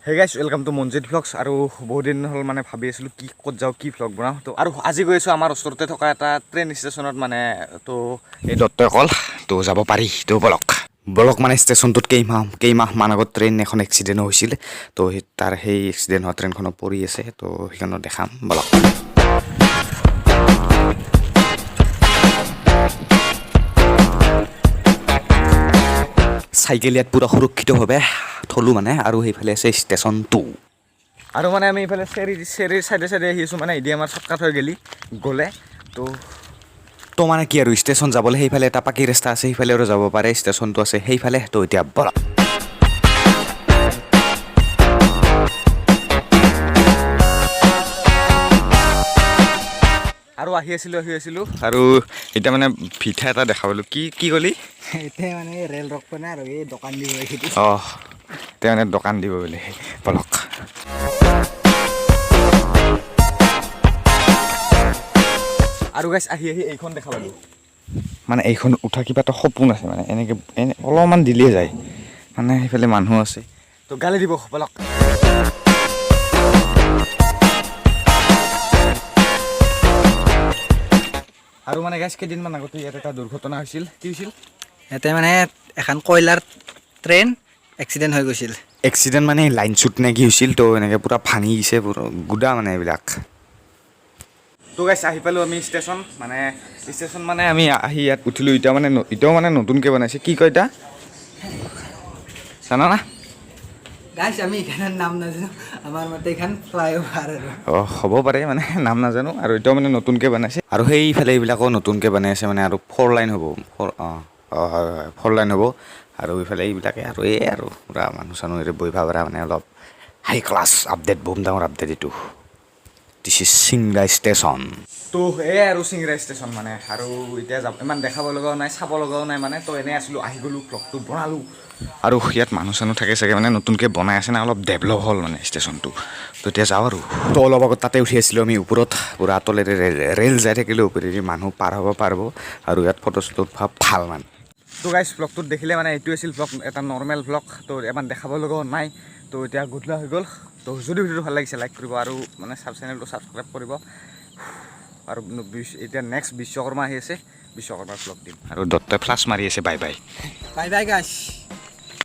হে গাইছ welcome to Manjit vlogs আৰু বহুত দিন হ'ল মানে ভাবি আছিলোঁ কি ক'ত যাওঁ কি ভ্লগ বনাওঁ তো আৰু আজি গৈ আছোঁ আমাৰ ওচৰতে থকা এটা ট্ৰেইন ষ্টেচনত মানে তো এই দত্তই কল তো যাব পাৰি তো বলক মানে ষ্টেচনটোত কেইমাহমান আগত ট্ৰেইন এখন এক্সিডেণ্ট হৈছিল তো তাৰ সেই এক্সিডেণ্ট হোৱা ট্ৰেইনখনত পৰি আছে তো সেইখনত দেখাম বলক চাইকেল ইয়াত পুৰা সুৰক্ষিতভাৱে থলোঁ মানে আৰু সেইফালে আছে ষ্টেচন 2 আৰু মানে আমি এইফালে চেৰিৰ চাইডে আহি আছোঁ মানে এতিয়া আমাৰ চটকাট হৈ গ'লে তো মানে কি আৰু ষ্টেচন যাবলৈ সেইফালে এটা পাকি ৰাস্তা আছে সেইফালে আৰু যাব পাৰে ষ্টেচনটো আছে সেইফালে তো এতিয়া বলক আৰু আহি আছিলোঁ আৰু এতিয়া মানে পিঠা এটা দেখা পালোঁ কি ক'লি এতিয়া মানে ৰেল ৰক পানে আৰু এই দোকান দিব এতিয়া মানে দোকান দিব বুলি বলক আৰু গাইছ আহি এইখন দেখা পালোঁ মানে এইখন উঠা কিবা এটা সপোন আছে মানে এনেকৈ অলপমান দিলেই যায় মানে সেইফালে মানুহ আছে তো গালি দিব বলক আৰু মানে গাইছ কেইদিনমান আগতে ইয়াত এটা দুৰ্ঘটনা হৈছিল কি হৈছিল ইয়াতে মানে এখন কয়লাৰ ট্ৰেইন এক্সিডেণ্ট হৈ গৈছিল এক্সিডেণ্ট মানে লাইন শ্বুট নে কি হৈছিল তো এনেকৈ পূৰা ভাঙি গৈছে পুৰা গুদা মানে এইবিলাক তো গাইছ আহি পালোঁ আমি ষ্টেচন মানে আমি আহি ইয়াত উঠিলোঁ এতিয়াও মানে নতুনকৈ বনাইছে কি কয় এতিয়া জানা না গাইছ আমি এইখানৰ নাম নাজানো আমাৰ মতে এইখন ফ্লাইঅভাৰ আৰু হ'ব পাৰে মানে নাম নাজানো আৰু এতিয়াও মানে নতুনকৈ বনাইছে আৰু সেইফালে এইবিলাকো নতুনকৈ বনাই আছে মানে আৰু 4 লাইন হ'ব হয় 4 লাইন হ'ব আৰু এইফালে এইবিলাকে আৰু আৰু পূৰা মানুহ চানুহ বহি ভাবৰা মানে অলপ হাই ক্লাছ আপডেট বহুত ডাঙৰ আপডেট এইটো দিছ ইজ চিংৰা ষ্টেচন তো আৰু চিংৰা ষ্টেচন মানে আৰু এতিয়া ইমান দেখাব লগাও নাই চাব লগাও নাই মানে তো এনেই আছিলোঁ আহি গ'লোঁ ভ্লগটো বনালোঁ আৰু ইয়াত মানুহ চানুহ থাকে চাগে মানে নতুনকৈ বনাই আছে না অলপ ডেভেলপ হ'ল মানে ষ্টেচনটো তো এতিয়া যাওঁ আৰু তো অলপ আগত তাতে উঠি আছিলোঁ আমি ওপৰত পূৰা তলেৰে ৰেল যাই থাকিলে ওপৰেদি মানুহ পাৰ হ'ব পাৰিব আৰু ইয়াত ফটো চটো ভাল মানে তো গাইছ ভ্লগটোত দেখিলে মানে এইটো আছিল ভ্লগ এটা নৰ্মেল ভ্লগ তো ইমান দেখাব লগাও নাই তো এতিয়া গধূলা হৈ গ'ল তো যদি ভিডিঅ'টো ভাল লাগিছে লাইক কৰিব আৰু মানে চেনেলটো ছাবস্ক্ৰাইব কৰিব আৰু এতিয়া নেক্সট বিশ্বকৰ্মা আহি আছে বিশ্বকৰ্মাৰ ভ্লগ দিম আৰু দত্তই ফ্লাছ মাৰি আছে বাই বাই বাই বাই গাইছ